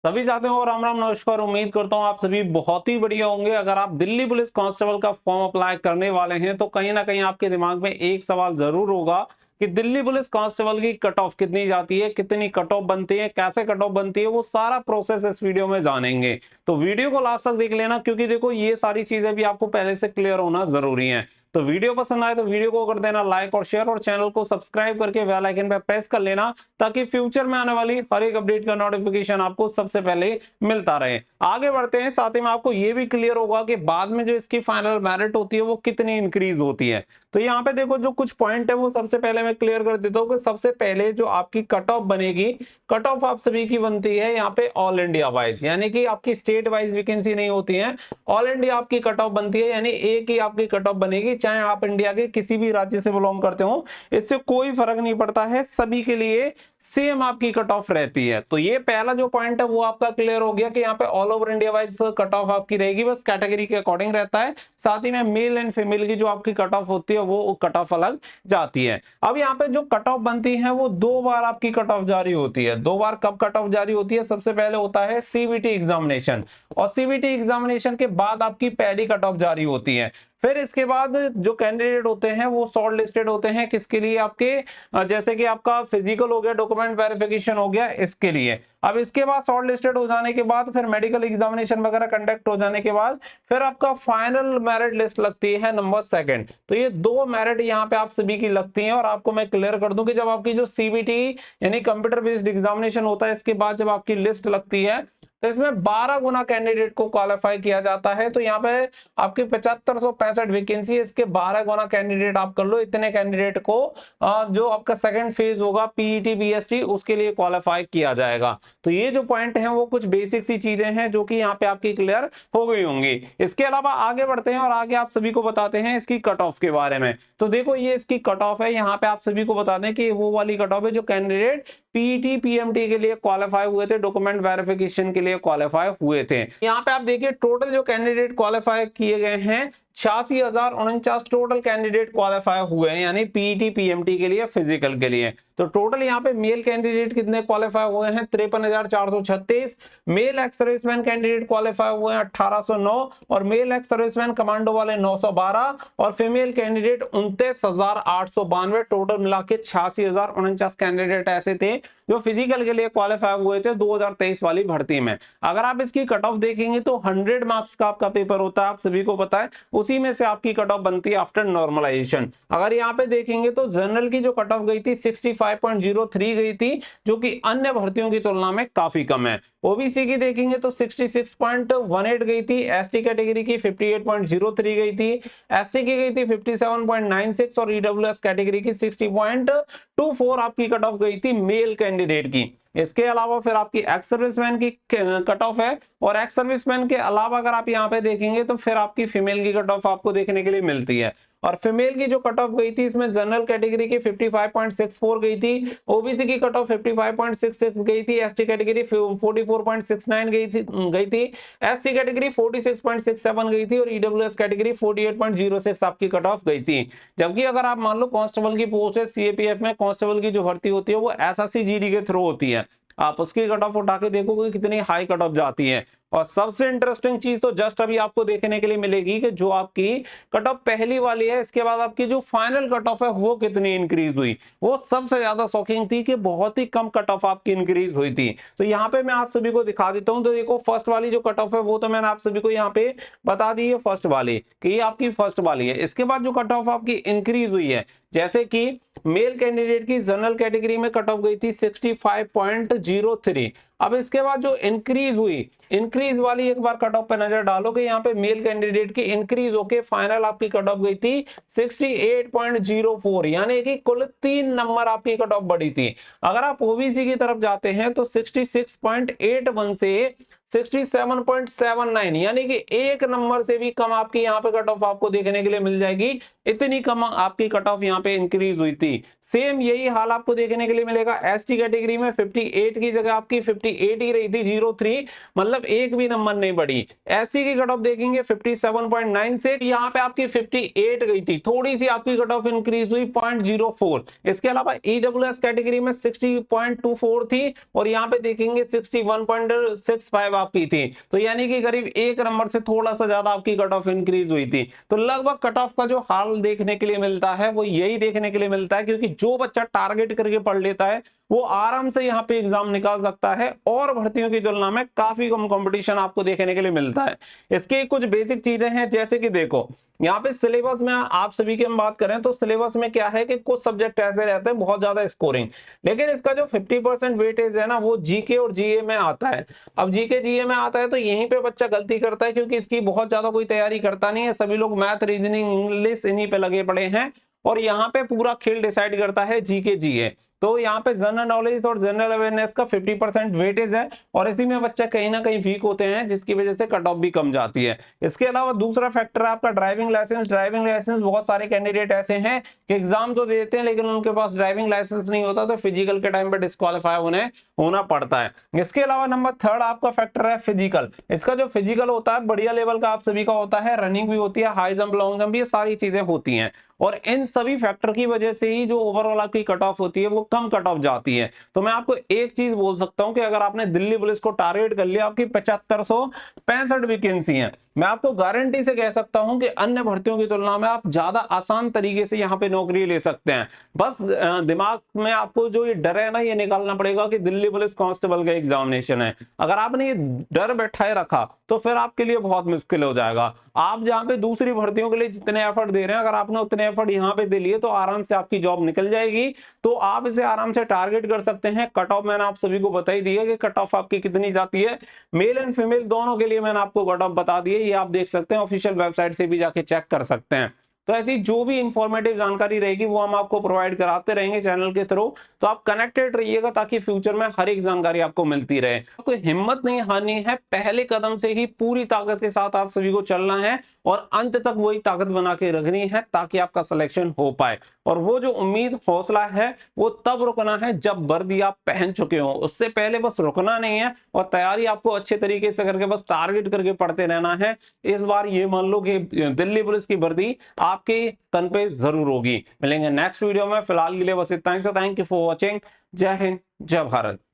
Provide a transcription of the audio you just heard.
सभी साथियों को राम राम नमस्कार। उम्मीद करता हूं आप सभी बहुत ही बढ़िया होंगे। अगर आप दिल्ली पुलिस कांस्टेबल का फॉर्म अप्लाई करने वाले हैं तो कहीं ना कहीं आपके दिमाग में एक सवाल जरूर होगा कि दिल्ली पुलिस कांस्टेबल की कट ऑफ कितनी जाती है, कितनी कट ऑफ बनती है, कैसे कट ऑफ बनती है, वो सारा प्रोसेस इस वीडियो में जानेंगे। तो वीडियो को लास्ट तक देख लेना, क्योंकि देखो ये सारी चीजें भी आपको पहले से क्लियर होना जरूरी है। तो वीडियो पसंद आए तो वीडियो को कर देना लाइक और शेयर, और चैनल को सब्सक्राइब करके बेल आइकन पर प्रेस कर लेना, ताकि फ्यूचर में आने वाली हर एक अपडेट का नोटिफिकेशन आपको सबसे पहले मिलता रहे। आगे बढ़ते हैं, साथ ही में आपको यह भी क्लियर होगा कि बाद में जो इसकी फाइनल मेरिट होती है वो कितनी इंक्रीज होती है। तो यहाँ पे देखो जो कुछ पॉइंट है वो सबसे पहले मैं क्लियर कर देता हूँ कि सबसे पहले जो आपकी कट ऑफ बनेगी, कट ऑफ आप सभी की बनती है यहाँ पे ऑल इंडिया वाइज, यानी कि आपकी स्टेट वाइज वैकेंसी नहीं होती है, ऑल इंडिया आपकी कट ऑफ बनती है। यानी एक ही आपकी कट ऑफ बनेगी, चाहे आप इंडिया के किसी भी राज्य से बिलोंग करते हो, इससे कोई फर्क नहीं पड़ता है, सभी के लिए सेम आपकी कट ऑफ रहती है। तो ये पहला जो पॉइंट है वो आपका क्लियर हो गया कि यहाँ पे all over India wise cut off आपकी रहेगी, बस कैटेगरी के अकॉर्डिंग रहता है। साथ ही में मेल एंड फीमेल की जो आपकी कट ऑफ होती है वो कट ऑफ अलग जाती है। अब यहाँ पे जो कट ऑफ बनती है वो दो बार आपकी कट ऑफ जारी होती है। दो बार कब कट ऑफ जारी होती है? सबसे पहले होता है सीबीटी एग्जामिनेशन, और सीबीटी एग्जामिनेशन के बाद आपकी पहली कट ऑफ जारी होती है। फिर इसके बाद जो कैंडिडेट होते हैं वो शॉर्ट लिस्टेड होते हैं, किसके लिए? आपके जैसे कि आपका फिजिकल हो गया, डॉक्यूमेंट वेरिफिकेशन हो गया, इसके लिए। अब इसके बाद शॉर्ट लिस्टेड हो जाने के बाद फिर मेडिकल एग्जामिनेशन वगैरह कंडक्ट हो जाने के बाद फिर आपका फाइनल मेरिट लिस्ट लगती है नंबर 2। तो ये दो मेरिट यहाँ पे आप सभी की लगती हैं। और आपको मैं क्लियर कर दूं कि जब आपकी जो सीबीटी यानी कंप्यूटर बेस्ड एग्जामिनेशन होता है, इसके बाद जब आपकी लिस्ट लगती है तो इसमें 12 गुना कैंडिडेट को क्वालिफाई किया जाता है। तो यहाँ पे आपकी 7565 वैकेंसी है, इसके 12 गुना कैंडिडेट आप कर लो। इतने कैंडिडेट को जो आपका सेकंड फेज होगा पीईटी बीएसटी, उसके लिए क्वालिफाई किया जाएगा। तो ये जो पॉइंट है वो कुछ बेसिक सी चीजें हैं जो कि यहाँ पे आपकी क्लियर हो गई होंगी। इसके अलावा आगे बढ़ते हैं और आगे आप सभी को बताते हैं इसकी कट ऑफ के बारे में। तो देखो ये इसकी कट ऑफ है, यहाँ पे आप सभी को बता दें कि वो वाली कट ऑफ है जो कैंडिडेट पीईटी पीएमटी के लिए क्वालिफाई हुए थे, डॉक्यूमेंट वेरिफिकेशन के लिए क्वालिफाई हुए थे। यहाँ पे आप देखिए टोटल जो कैंडिडेट क्वालिफाई किए गए हैं 86,049 टोटल कैंडिडेट क्वालिफाई हुए हैं, यानी पीईटी पीएमटी के लिए, फिजिकल के लिए। तो टोटल यहाँ पे मेल कैंडिडेट कितने क्वालिफाई हुए हैं? 53,436। Male ex serviceman candidate qualify हुए हैं 1,809, और मेल एक्स सर्विसमैन कमांडो वाले 912, और फीमेल कैंडिडेट 29,892। टोटल मिला के 86,049 कैंडिडेट ऐसे थे जो फिजिकल के लिए क्वालिफाई हुए थे 2023 वाली भर्ती में। अगर आप इसकी कट ऑफ देखेंगे तो 100 मार्क्स का आपका पेपर होता है, आप सभी को पता है, उसी में से आपकी कट ऑफ बनती है आफ्टर नॉर्मलाइजेशन। अगर यहाँ पे देखेंगे तो जनरल की जो कट ऑफ गई थी 65.03 गई थी, जो कि अन्य भर्तियों की तुलना में काफी कम है। ओबीसी की देखेंगे तो 66.18 गई थी, एसटी कैटेगरी की 58.03 गई थी, एससी की गई थी 57.96, और ईडब्ल्यूएस कैटेगरी की 60.24 आपकी कट ऑफ गई थी मेल कैंडिडेट की। इसके अलावा फिर आपकी एक्स सर्विसमैन की कट ऑफ है, और एक्स सर्विसमैन के अलावा अगर आप यहाँ पे देखेंगे तो फिर आपकी फीमेल की कट ऑफ आपको देखने के लिए मिलती है। और फीमेल की जो कट ऑफ गई थी इसमें जनरल कैटेगरी की 55.64 गई थी, ओबीसी की कट ऑफ 55.66 गई थी, एसटी कैटेगरी 44.69 गई थी, एससी कैटेगरी 46.67 गई थी, और ईडब्ल्यूएस कैटेगरी 48.06 आपकी कट ऑफ गई थी। जबकि अगर आप मान लो कांस्टेबल की पोस्ट है, सीएपीएफ में कांस्टेबल की जो भर्ती होती है वो एसएससी जीडी के थ्रू होती है, आप उसकी कट ऑफ उठा के देखोगे कितनी हाई कट ऑफ जाती है। और सबसे इंटरेस्टिंग चीज तो जस्ट अभी आपको देखने के लिए मिलेगी कि जो आपकी कट ऑफ पहली वाली है, इसके बाद आपकी जो फाइनल कट ऑफ है वो कितनी इंक्रीज हुई। वो सबसे ज्यादा शॉकिंग थी कि बहुत ही कम कट ऑफ आपकी इंक्रीज हुई थी। तो यहाँ पे मैं आप सभी को दिखा देता हूं। तो देखो फर्स्ट वाली जो कट ऑफ है वो तो मैंने आप सभी को यहाँ पे बता दी है, फर्स्ट वाली कि ये आपकी फर्स्ट वाली है। इसके बाद जो कट ऑफ आपकी इंक्रीज हुई है, जैसे कि मेल कैंडिडेट की जनरल कैटेगरी में कट ऑफ गई थी 65.03। अब इसके बाद जो इंक्रीज हुई, इंक्रीज वाली एक बार कट ऑफ पे नजर डालो कि यहाँ पे मेल कैंडिडेट की इंक्रीज होके फाइनल आपकी कट ऑफ गई थी 68.04, यानी कि कुल 3 नंबर आपकी कट ऑफ बढ़ी थी। अगर आप ओबीसी की तरफ जाते हैं तो 66.81 से 67.79, यानी कि एक नंबर से भी कम आपकी यहाँ पे कट ऑफ आपको देखने के लिए मिल जाएगी। इतनी कम आपकी कट ऑफ यहाँ पे इंक्रीज हुई थी। सेम यही हाल आपको देखने के लिए मिलेगा एसटी कैटेगरी में 58 की जगह आपकी 58 ही रही थी, 03, मतलब एक भी नंबर नहीं बढ़ी। एससी की कट ऑफ देखेंगे 57.9 से यहाँ पे आपकी 58 गई थी, थोड़ी सी आपकी कट ऑफ इंक्रीज हुई 0.04। इसके अलावा ईडब्ल्यूएस कैटेगरी में 60.24 थी और यहाँ पे देखेंगे 61.65 आपकी थी, तो यानी कि करीब एक नंबर से थोड़ा सा ज्यादा आपकी कट ऑफ इंक्रीज हुई थी। तो लगभग कट ऑफ का जो हाल देखने के लिए मिलता है वो यही देखने के लिए मिलता है, क्योंकि जो बच्चा टारगेट करके पढ़ लेता है वो आराम से यहाँ पे एग्जाम निकाल सकता है और भर्तियों की तुलना में काफी कम कंपटीशन आपको देखने के लिए मिलता है। इसकी कुछ बेसिक चीजें हैं, जैसे कि देखो यहाँ पे सिलेबस में आप सभी की हम बात करें तो सिलेबस में क्या है कि कुछ सब्जेक्ट ऐसे रहते हैं बहुत ज्यादा स्कोरिंग, लेकिन इसका जो 50% वेटेज है ना वो जीके और जीए में आता है। अब जीके जीए में आता है तो यहीं पे बच्चा गलती करता है, क्योंकि इसकी बहुत ज्यादा कोई तैयारी करता नहीं है, सभी लोग मैथ रीजनिंग इंग्लिश इन्हीं पे लगे पड़े हैं और यहाँ पे पूरा खेल डिसाइड करता है जीके जीए। तो यहाँ पे जनरल नॉलेज और जनरल अवेयरनेस का 50% वेटेज है और इसी में बच्चा कहीं ना कहीं वीक होते हैं, जिसकी वजह से कट ऑफ भी कम जाती है। इसके अलावा दूसरा फैक्टर है आपका ड्राइविंग लाइसेंस। ड्राइविंग लाइसेंस बहुत सारे कैंडिडेट ऐसे हैं कि एग्जाम तो देते हैं लेकिन उनके पास ड्राइविंग लाइसेंस नहीं होता, तो फिजिकल के टाइम पे डिस्क्वालीफाई उन्हें होना पड़ता है। इसके अलावा नंबर थर्ड आपका फैक्टर है फिजिकल। इसका जो फिजिकल होता है बढ़िया लेवल का आप सभी का होता है, रनिंग भी होती है, हाई जंप लॉन्ग जंप, ये सारी चीजें होती हैं और इन सभी फैक्टर की वजह से ही जो ओवरऑल आपकी कट ऑफ होती है वो कम कट ऑफ जाती है। तो मैं आपको एक चीज बोल सकता हूं कि अगर आपने दिल्ली पुलिस को टारगेट कर लिया, आपकी 7565 वैकेंसी है, मैं आपको गारंटी से कह सकता हूं कि अन्य भर्तियों की तुलना में आप ज्यादा आसान तरीके से यहां पे नौकरी ले सकते हैं। बस दिमाग में आपको जो ये डर है ना ये निकालना पड़ेगा कि दिल्ली पुलिस कांस्टेबल का एग्जामिनेशन है। अगर आपने ये डर बैठाए रखा तो फिर आपके लिए बहुत मुश्किल हो जाएगा। आप जहां पे दूसरी भर्तियों के लिए जितने एफर्ट दे रहे हैं, अगर आपने उतने एफर्ट यहाँ पे दे लिए तो आराम से आपकी जॉब निकल जाएगी। तो आप इसे आराम से टारगेट कर सकते हैं। कट ऑफ मैंने आप सभी को बता ही दी है कि कट ऑफ आपकी कितनी जाती है, मेल एंड फीमेल दोनों के लिए मैंने आपको कट ऑफ बता दी है, ये आप देख सकते हैं, ऑफिशियल वेबसाइट से भी जाके चेक कर सकते हैं। तो ऐसी जो भी इंफॉर्मेटिव जानकारी रहेगी वो हम आपको प्रोवाइड कराते रहेंगे चैनल के थ्रू, तो आप कनेक्टेड रहिएगा ताकि फ्यूचर में हर एक जानकारी आपको मिलती रहे। आपको हिम्मत नहीं हारनी है, पहले कदम से ही पूरी ताकत के साथ आप सभी को चलना है और अंत तक वही ताकत बना के रखनी है ताकि आपका सिलेक्शन हो पाए। और वो जो उम्मीद हौसला है वो तब रुकना है जब वर्दी आप पहन चुके हो, उससे पहले बस रुकना नहीं है और तैयारी आपको अच्छे तरीके से करके बस टारगेट करके पढ़ते रहना है। इस बार ये मान लो कि दिल्ली पुलिस की वर्दी आपके तन पे जरूर होगी। मिलेंगे नेक्स्ट वीडियो में, फिलहाल के लिए बस इतना ही। So thank you for watching. जय हिंद, जय भारत।